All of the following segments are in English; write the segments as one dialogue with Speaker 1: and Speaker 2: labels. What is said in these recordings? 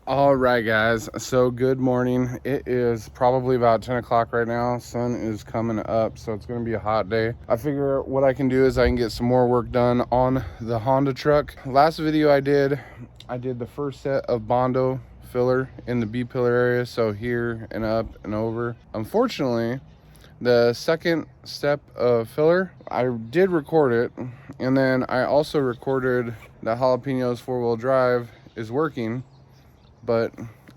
Speaker 1: All right, guys, so good morning. It is probably about 10 o'clock right now. Sun is coming up, so it's gonna be a hot day. I figure what I can do is I can get some more work done on the Honda truck. Last video I did the first set of Bondo filler in the B pillar area, so here and up and over. Unfortunately, the second step of filler, I did record it, and then I also recorded that Jalapeno's 4-wheel drive is working, but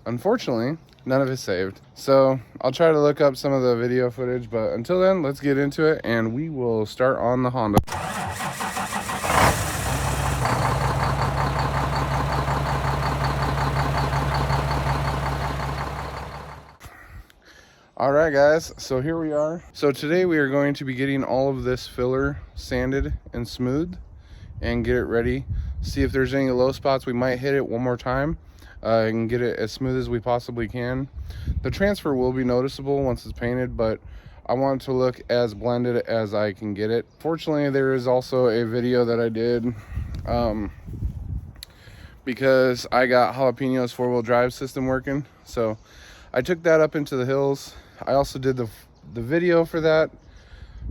Speaker 1: unfortunately none of it's saved. So I'll try to look up some of the video footage, but until then, let's get into it and we will start on the Honda. All right, guys, so here we are. So today we are going to be getting all of this filler sanded and smoothed and get it ready. See if there's any low spots. We might hit it one more time and get it as smooth as we possibly can. The transfer will be noticeable once it's painted, but I want it to look as blended as I can get it. Fortunately, there is also a video that I did because I got Jalapeno's 4-wheel drive system working. So I took that up into the hills. I also did the video for that,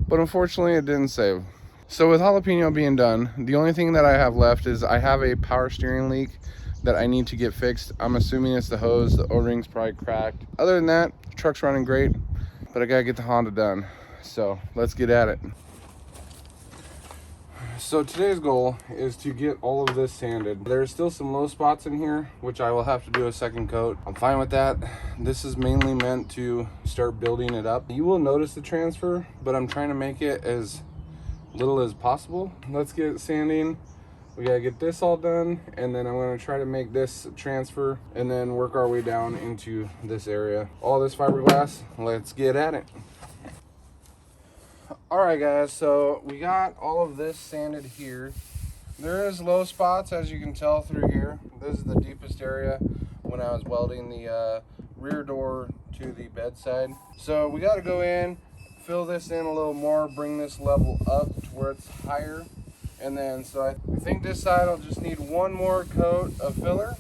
Speaker 1: but unfortunately it didn't save. So with Jalapeno being done, the only thing that I have left is I have a power steering leak that I need to get fixed. I'm assuming it's the hose. The O-ring's probably cracked. Other than that, the truck's running great, but I gotta get the Honda done. So let's get at it. So today's goal is to get all of this sanded. There's still some low spots in here, which I will have to do a second coat. I'm fine with that. This is mainly meant to start building it up. You will notice the transfer, but I'm trying to make it as little as possible. Let's get it sanding. We gotta get this all done, and then I'm gonna try to make this transfer and then work our way down into this area. All this fiberglass, let's get at it. All right, guys, so we got all of this sanded here. There is low spots, as you can tell through here. This is the deepest area when I was welding the rear door to the bedside. So we gotta go in, fill this in a little more, bring this level up to where it's higher. And then, so I think this side will just need one more coat of filler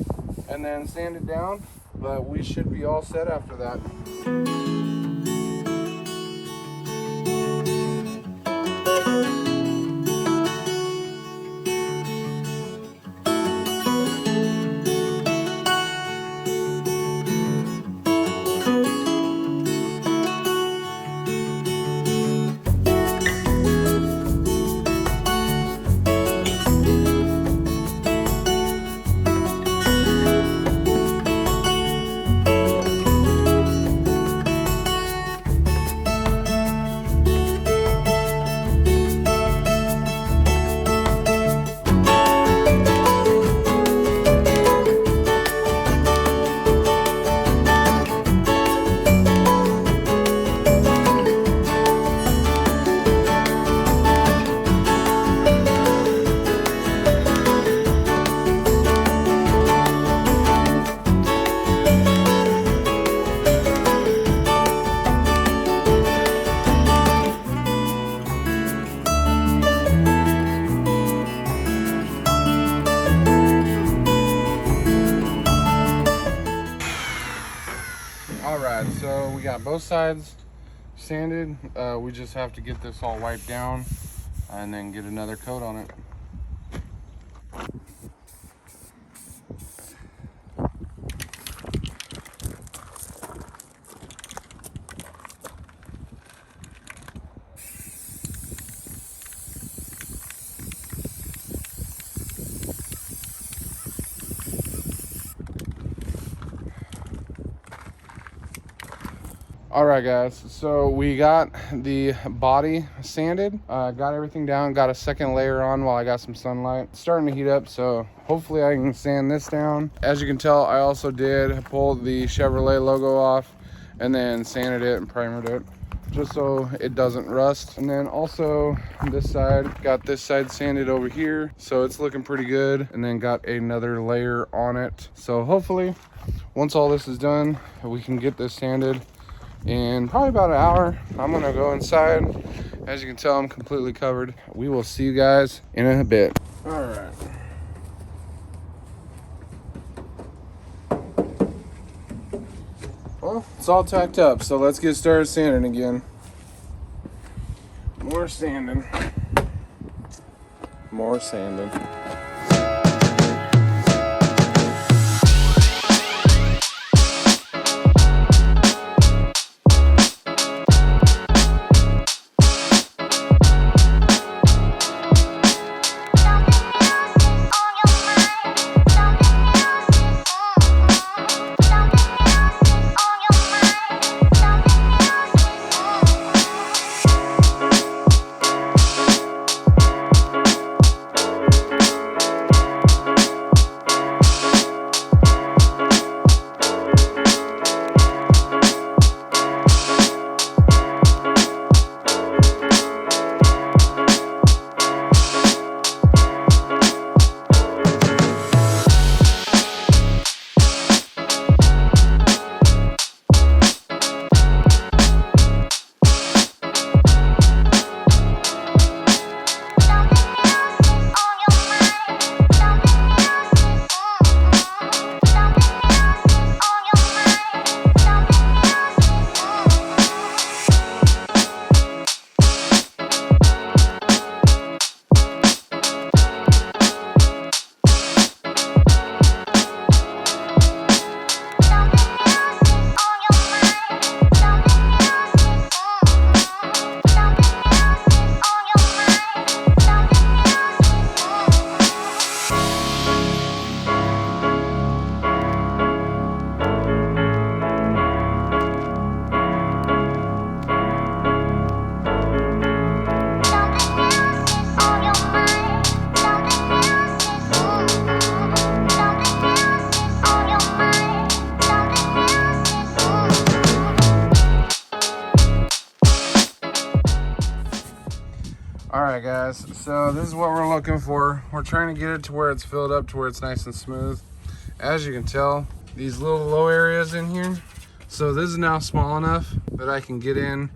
Speaker 1: and then sand it down, but we should be all set after that. So we got both sides sanded. We just have to get this all wiped down and then get another coat on it. All right, guys, so we got the body sanded, got everything down, got a second layer on while I got some sunlight. It's starting to heat up, so hopefully I can sand this down. As you can tell, I also did pull the Chevrolet logo off and then sanded it and primered it just so it doesn't rust. And then also this side, got this side sanded over here, so it's looking pretty good, and then got another layer on it. So hopefully once all this is done, we can get this sanded in probably about an hour. I'm gonna go inside. As you can tell, I'm completely covered. We will see you guys in a bit. All right. Well, it's all tacked up, so let's get started sanding again. More sanding. More sanding. Alright guys, so this is what we're looking for. We're trying to get it to where it's filled up, to where it's nice and smooth. As you can tell, these little low areas in here. So this is now small enough that I can get in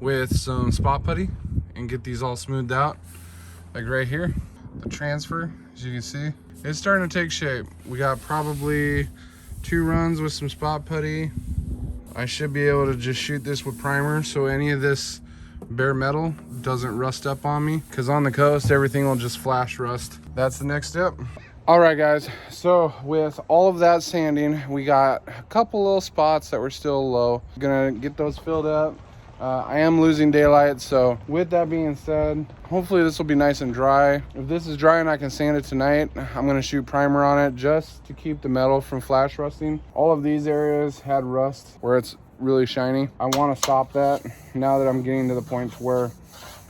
Speaker 1: with some spot putty and get these all smoothed out. Like right here, the transfer, as you can see, it's starting to take shape. We got probably 2 runs with some spot putty. I should be able to just shoot this with primer so any of this bare metal doesn't rust up on me, because on the coast everything will just flash rust. That's the next step. All right guys, so with all of that sanding, we got a couple little spots that were still low. Gonna get those filled up. I am losing daylight, so with that being said, hopefully this will be nice and dry. If this is dry and I can sand it tonight, I'm gonna shoot primer on it just to keep the metal from flash rusting. All of these areas had rust where it's really shiny. I want to stop that now that I'm getting to the point where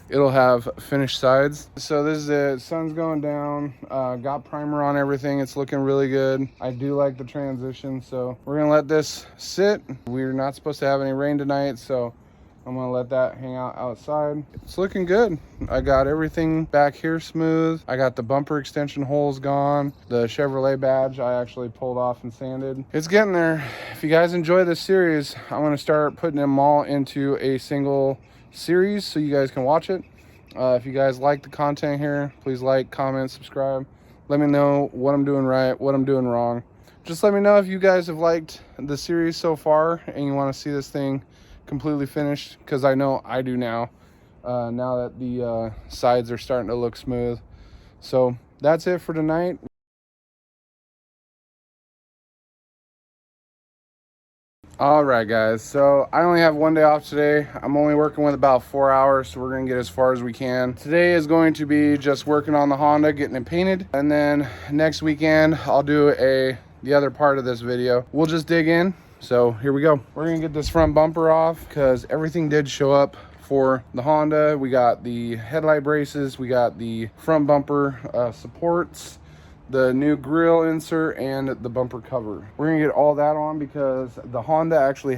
Speaker 1: it'll have finished sides. So this is it. Sun's going down. Got primer on everything. It's looking really good. I do like the transition, so we're gonna let this sit. We're not supposed to have any rain tonight, so I'm gonna let that hang out outside. It's looking good. I got everything back here smooth. I got the bumper extension holes gone. The Chevrolet badge I actually pulled off and sanded. It's getting there. If you guys enjoy this series, I'm gonna start putting them all into a single series so you guys can watch it. If you guys like the content here, please like, comment, subscribe. Let me know what I'm doing right, what I'm doing wrong. Just let me know if you guys have liked the series so far and you want to see this thing completely finished, because I know I do now. Now that the sides are starting to look smooth. So that's it for tonight. All right guys, so I only have 1 day off today. I'm only working with about 4 hours, so we're gonna get as far as we can. Today is going to be just working on the Honda, getting it painted, and then next weekend I'll do the other part of this video. We'll just dig in. So here we go. We're gonna get this front bumper off because everything did show up for the Honda. We got the headlight braces, we got the front bumper supports, the new grille insert, and the bumper cover. We're gonna get all that on because the Honda actually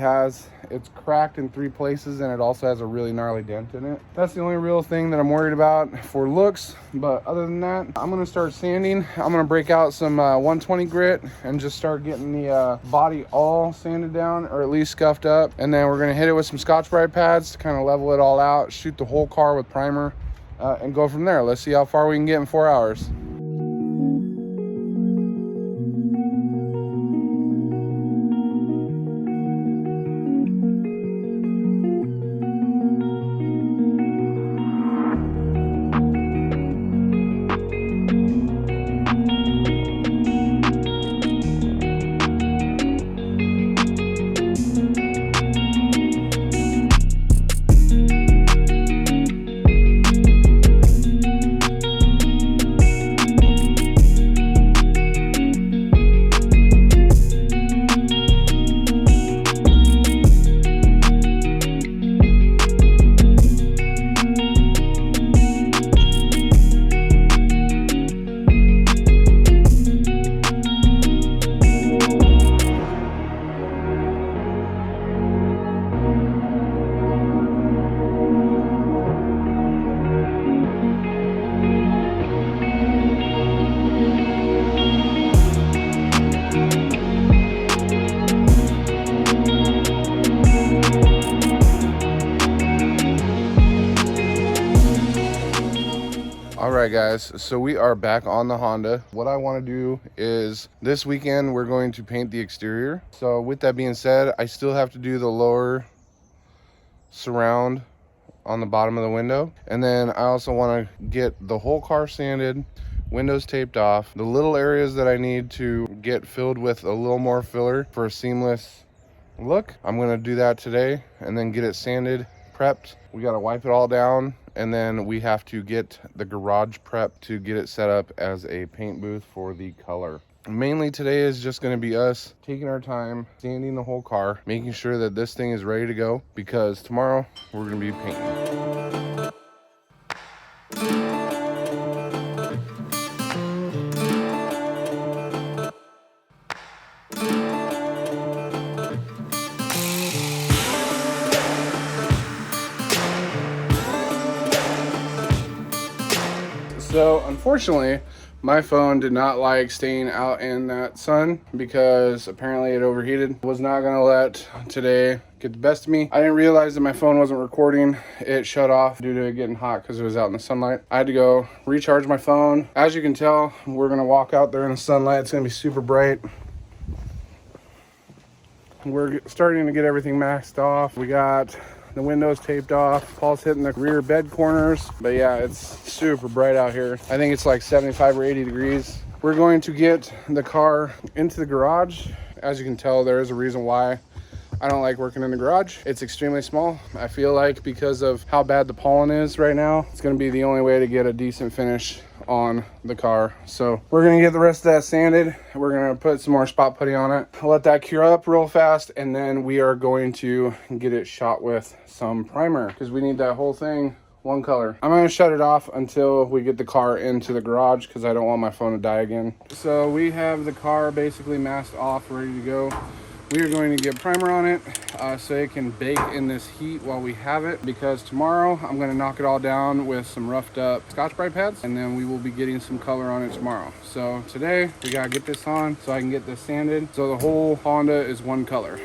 Speaker 1: it's cracked in 3 places, and it also has a really gnarly dent in it. That's the only real thing that I'm worried about for looks, but other than that, I'm gonna start sanding. I'm gonna break out some 120 grit and just start getting the body all sanded down, or at least scuffed up, and then we're gonna hit it with some Scotch-Brite pads to kind of level it all out, shoot the whole car with primer, and go from there. Let's see how far we can get in 4 hours. right, guys, so we are back on the Honda. What I want to do is this weekend we're going to paint the exterior. So with that being said, I still have to do the lower surround on the bottom of the window, and then I also want to get the whole car sanded, windows taped off, the little areas that I need to get filled with a little more filler for a seamless look. I'm going to do that today and then get it sanded, prepped. We got to wipe it all down, and then we have to get the garage prep to get it set up as a paint booth for the color. Mainly today is just going to be us taking our time, sanding the whole car, making sure that this thing is ready to go, because tomorrow we're going to be painting. So unfortunately, my phone did not like staying out in that sun because apparently it overheated. Was not gonna let today get the best of me. I didn't realize that my phone wasn't recording. It shut off due to it getting hot because it was out in the sunlight. I had to go recharge my phone. As you can tell, we're gonna walk out there in the sunlight. It's gonna be super bright. We're starting to get everything maxed off. We got the windows taped off. Paul's hitting the rear bed corners. But yeah, it's super bright out here. I think it's like 75 or 80 degrees. We're going to get the car into the garage. As you can tell, there is a reason why I don't like working in the garage. It's extremely small. I feel like because of how bad the pollen is right now, it's gonna be the only way to get a decent finish on the car. So we're gonna get the rest of that sanded. We're gonna put some more spot putty on it, let that cure up real fast, and then we are going to get it shot with some primer because we need that whole thing one color. I'm gonna shut it off until we get the car into the garage because I don't want my phone to die again. So we have the car basically masked off, ready to go. We are going to get primer on it so it can bake in this heat while we have it, because tomorrow I'm going to knock it all down with some roughed up Scotch-Brite pads, and then we will be getting some color on it tomorrow. So today we got to get this on so I can get this sanded so the whole Honda is one color.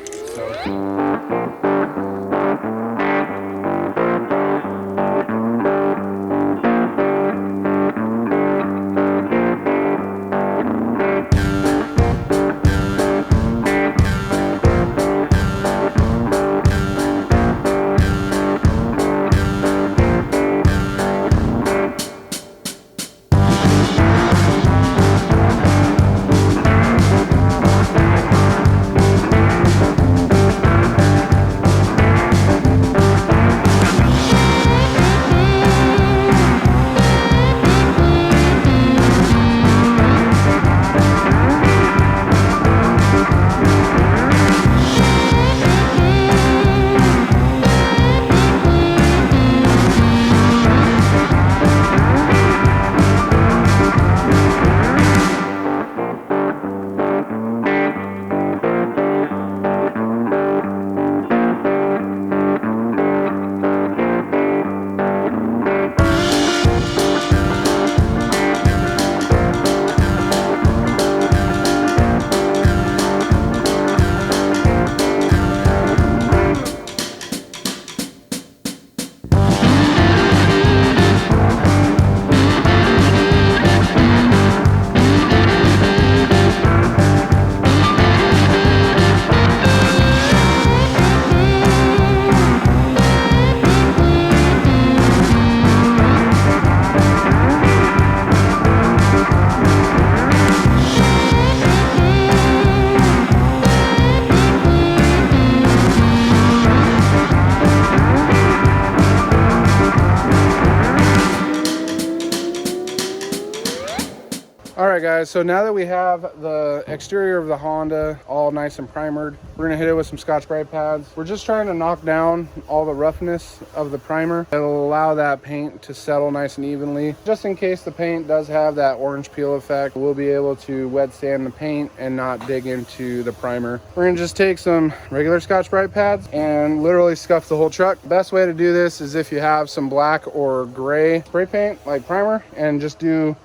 Speaker 1: Alright guys, so now that we have the exterior of the Honda all nice and primered, we're going to hit it with some Scotch-Brite pads. We're just trying to knock down all the roughness of the primer. It'll allow that paint to settle nice and evenly. Just in case the paint does have that orange peel effect, we'll be able to wet sand the paint and not dig into the primer. We're going to just take some regular Scotch-Brite pads and literally scuff the whole truck. Best way to do this is if you have some black or gray spray paint like primer, and just do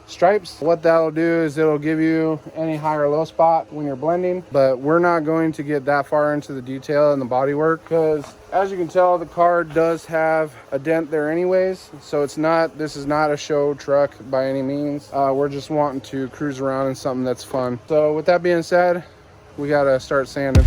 Speaker 1: stripes. What that'll do is it'll give you any high or low spot when you're blending, but we're not going to get that far into the detail in the bodywork because as you can tell, the car does have a dent there anyways. So this is not a show truck by any means. We're just wanting to cruise around in something that's fun. So with that being said, we gotta start sanding.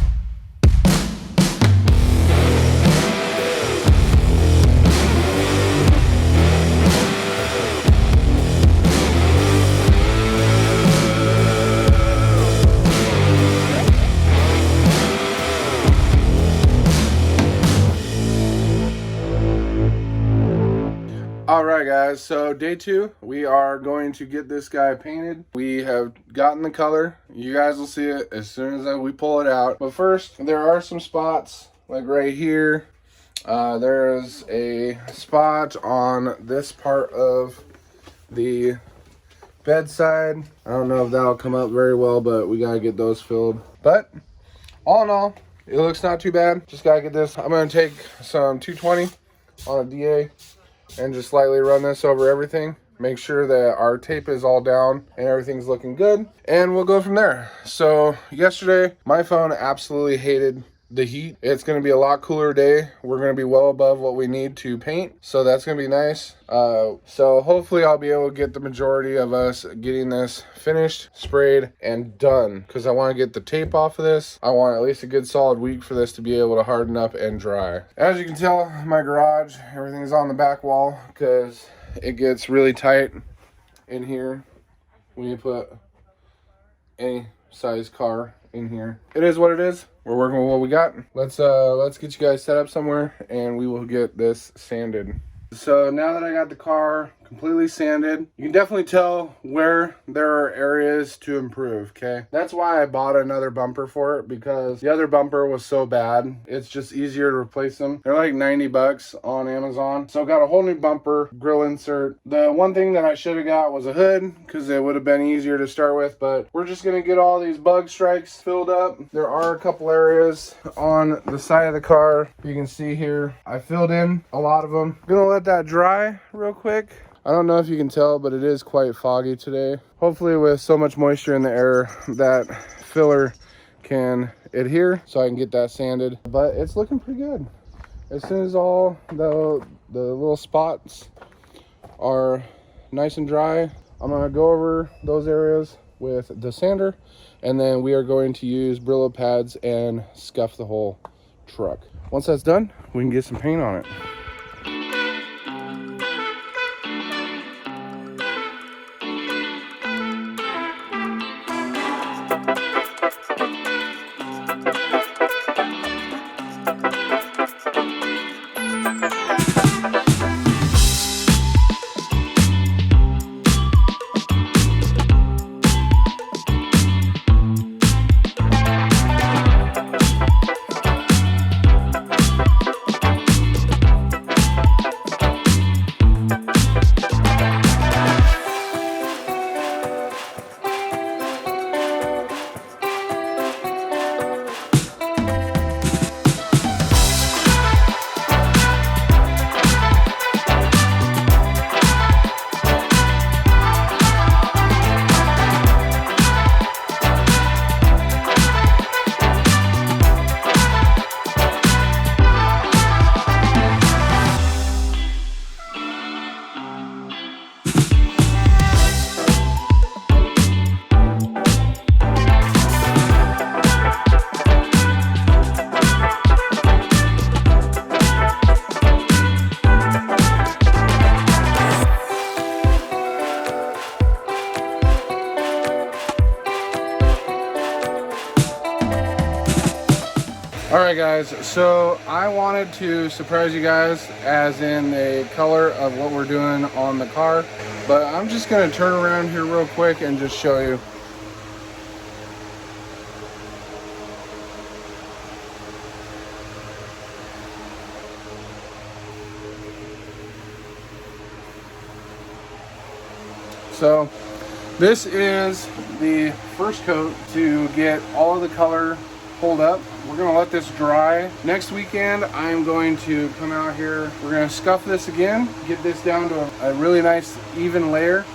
Speaker 1: All right, guys, so day 2, we are going to get this guy painted. We have gotten the color. You guys will see it as soon as we pull it out. But first, there are some spots, like right here. There's a spot on this part of the bedside. I don't know if that'll come up very well, but we gotta get those filled. But all in all, it looks not too bad. Just gotta get this. I'm gonna take some 220 on a DA and just slightly run this over everything. Make sure that our tape is all down and everything's looking good. And we'll go from there. So yesterday, my phone absolutely hated the heat. It's going to be a lot cooler day. We're going to be well above what we need to paint. So that's going to be nice. So hopefully I'll be able to get the majority of us getting this finished, sprayed, and done. Because I want to get the tape off of this. I want at least a good solid week for this to be able to harden up and dry. As you can tell, my garage, everything's on the back wall because it gets really tight in here when you put any size car in here. It is what it is. We're working with what we got. Let's get you guys set up somewhere and we will get this sanded. So now that I got the car completely sanded, you can definitely tell where there are areas to improve, okay? That's why I bought another bumper for it, because the other bumper was so bad. It's just easier to replace them. They're like 90 bucks on Amazon. So got a whole new bumper, grill insert. The one thing that I should have got was a hood, because it would have been easier to start with, but we're just gonna get all these bug strikes filled up. There are a couple areas on the side of the car. You can see here, I filled in a lot of them. Gonna let that dry real quick. I don't know if you can tell, but it is quite foggy today. Hopefully with so much moisture in the air, that filler can adhere so I can get that sanded. But it's looking pretty good. As soon as all the little spots are nice and dry, I'm gonna go over those areas with the sander, and then we are going to use Brillo pads and scuff the whole truck. Once that's done, we can get some paint on it. Alright guys, so I wanted to surprise you guys as in the color of what we're doing on the car, but I'm just going to turn around here real quick and just show you. So this is the first coat to get all of the color pulled up. We're gonna let this dry. Next weekend, I'm going to come out here. We're gonna scuff this again, get this down to a really nice even layer,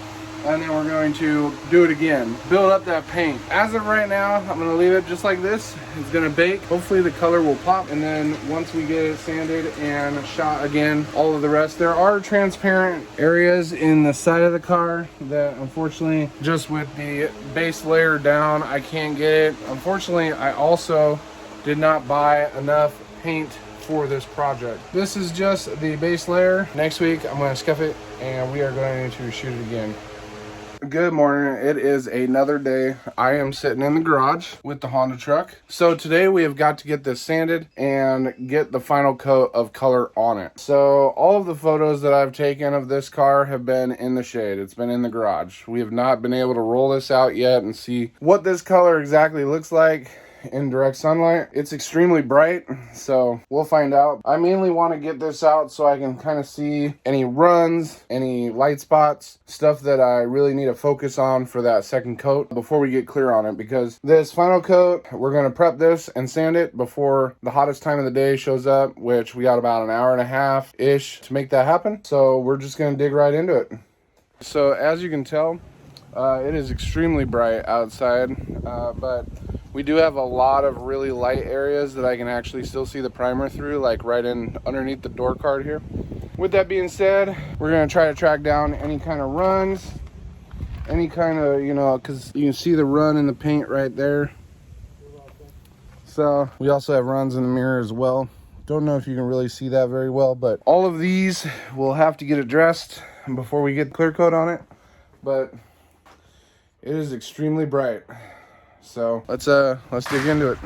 Speaker 1: and then we're going to do it again, build up that paint. As of right now, I'm going to leave it just like this. It's going to bake. Hopefully the color will pop, and then once we get it sanded and shot again, all of the rest. There are transparent areas in the side of the car that unfortunately, just with the base layer down, I can't get it. Unfortunately, I also did not buy enough paint for this project. This is just the base layer. Next week I'm going to scuff it and we are going to shoot it again. Good morning. It is another day. I am sitting in the garage with the Honda truck. So today we have got to get this sanded and get the final coat of color on it. So all of the photos that I've taken of this car have been in the shade. It's been in the garage. We have not been able to roll this out yet and see what this color exactly looks like in direct sunlight. It's extremely bright, so we'll find out. I mainly want to get this out so I can kind of see any runs, any light spots, stuff that I really need to focus on for that second coat before we get clear on it, because this final coat, we're going to prep this and sand it before the hottest time of the day shows up, which we got about an hour and a half ish to make that happen. So we're just going to dig right into it. So as you can tell, it is extremely bright outside, but we do have a lot of really light areas that I can actually still see the primer through, like right in underneath the door card here. With that being said, we're going to try to track down any kind of runs, any kind of, you know, because you can see the run in the paint right there. So we also have runs in the mirror as well. Don't know if you can really see that very well, but all of these will have to get addressed before we get clear coat on it. But it is extremely bright. So let's dig into it.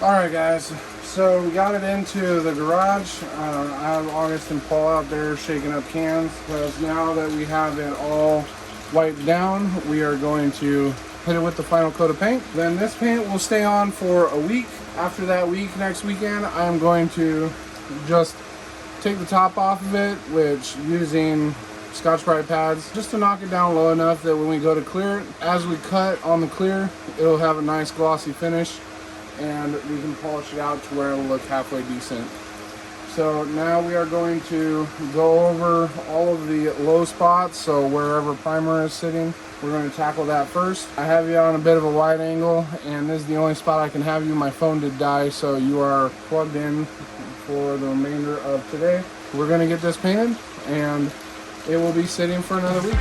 Speaker 1: Alright guys, so we got it into the garage. I have August and Paul out there shaking up cans, because now that we have it all wiped down, we are going to hit it with the final coat of paint. Then this paint will stay on for a week. After that week, next weekend, I am going to just take the top off of it, which using Scotch-Brite pads, just to knock it down low enough that when we go to clear it, as we cut on the clear, it'll have a nice glossy finish, and we can polish it out to where it'll look halfway decent. So now we are going to go over all of the low spots, so wherever primer is sitting, we're going to tackle that first. I have you on a bit of a wide angle, and this is the only spot I can have you. My phone did die, so you are plugged in for the remainder of today. We're going to get this painted, and it will be sitting for another week.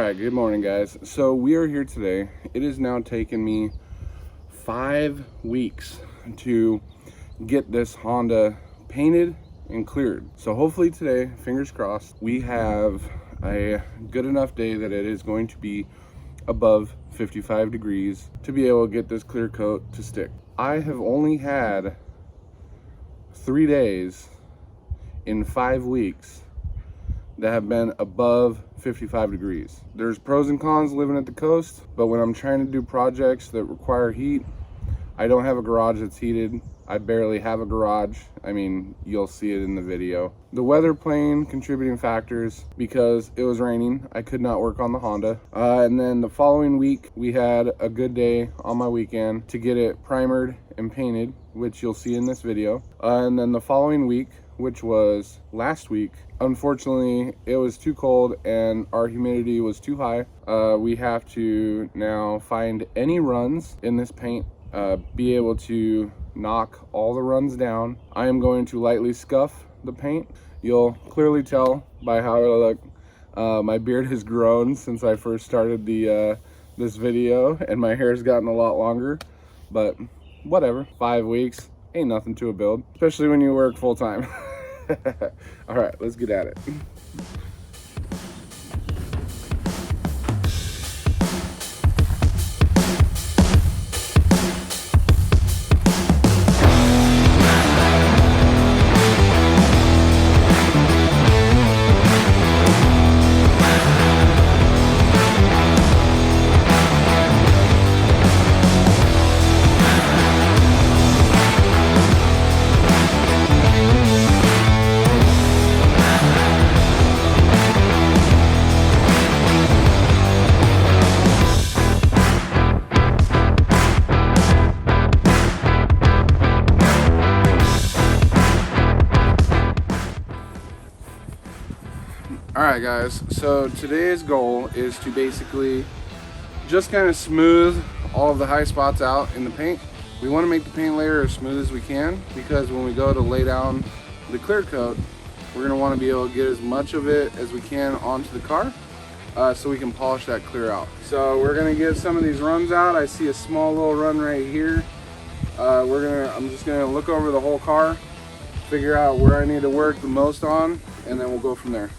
Speaker 1: right, good morning guys. So we are here today. It has now taken me 5 weeks to get this Honda painted and cleared. So hopefully today, fingers crossed, we have a good enough day that it is going to be above 55 degrees to be able to get this clear coat to stick. I have only had 3 days in 5 weeks that have been above 55 degrees. There's pros and cons living at the coast, but when I'm trying to do projects that require heat, I don't have a garage that's heated. I barely have a garage. I mean, you'll see it in the video. The weather playing contributing factors because it was raining. I could not work on the Honda. And then the following week, we had a good day on my weekend to get it primered and painted, which you'll see in this video. And then the following week, which was last week, unfortunately it was too cold and our humidity was too high. We have to now find any runs in this paint, be able to knock all the runs down. I am going to lightly scuff the paint. You'll clearly tell by how I look. My beard has grown since I first started this video, and my hair's gotten a lot longer, but whatever. 5 weeks ain't nothing to a build, especially when you work full-time. All right, let's get at it. Alright guys, so today's goal is to basically just kind of smooth all of the high spots out in the paint. We want to make the paint layer as smooth as we can because when we go to lay down the clear coat, we're going to want to be able to get as much of it as we can onto the car so we can polish that clear out. So we're going to get some of these runs out. I see a small little run right here. I'm just going to look over the whole car, figure out where I need to work the most on, and then we'll go from there.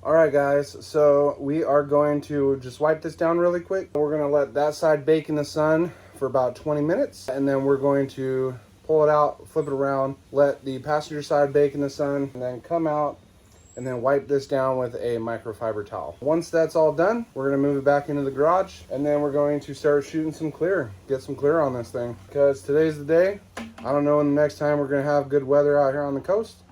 Speaker 1: Alright guys, so we are going to just wipe this down really quick. We're going to let that side bake in the sun for about 20 minutes, and then we're going to pull it out, flip it around, let the passenger side bake in the sun, and then come out and then wipe this down with a microfiber towel. Once that's all done, we're going to move it back into the garage, and then we're going to start shooting some clear, get some clear on this thing, because today's the day. I don't know when the next time we're going to have good weather out here on the coast,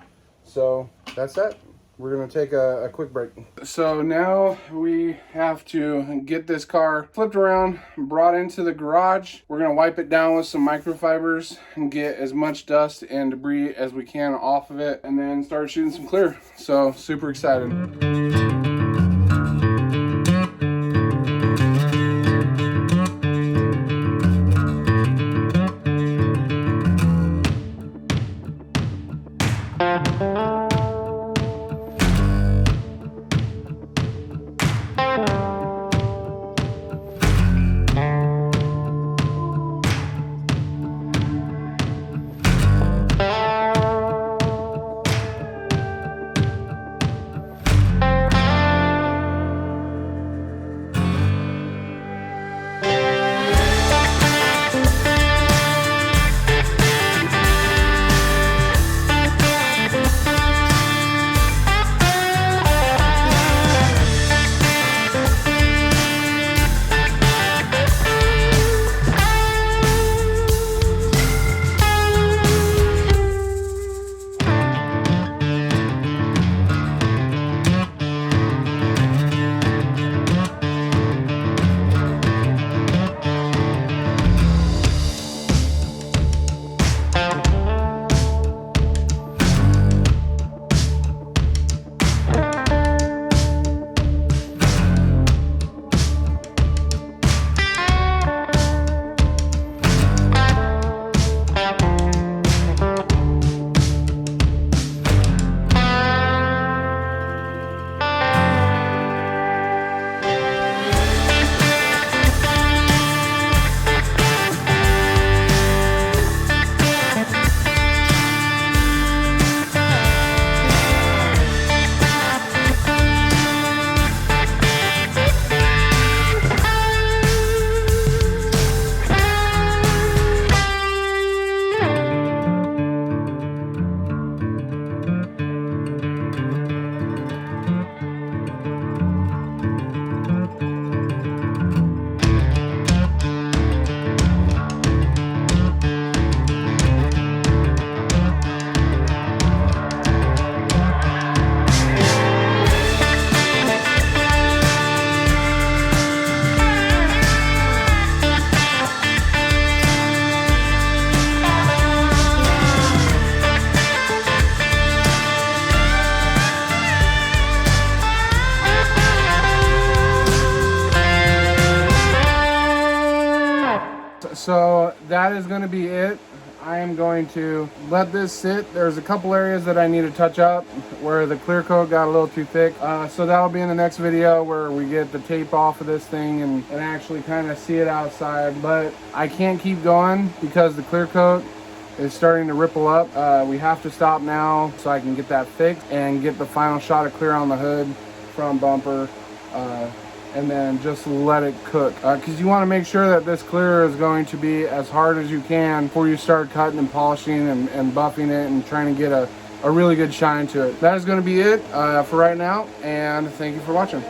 Speaker 1: so that's it. We're going to take a quick break. So now we have to get this car flipped around, brought into the garage. We're going to wipe it down with some microfibers and get as much dust and debris as we can off of it, and then start shooting some clear. So super excited. So that is going to be it. I am going to let this sit. There's a couple areas that I need to touch up where the clear coat got a little too thick. So that'll be in the next video where we get the tape off of this thing and actually kind of see it outside. But I can't keep going because the clear coat is starting to ripple up. We have to stop now so I can get that fixed and get the final shot of clear on the hood, front bumper, and then just let it cook. Because you want to make sure that this clear is going to be as hard as you can before you start cutting and polishing and buffing it and trying to get a really good shine to it. That is going to be it for right now, and thank you for watching.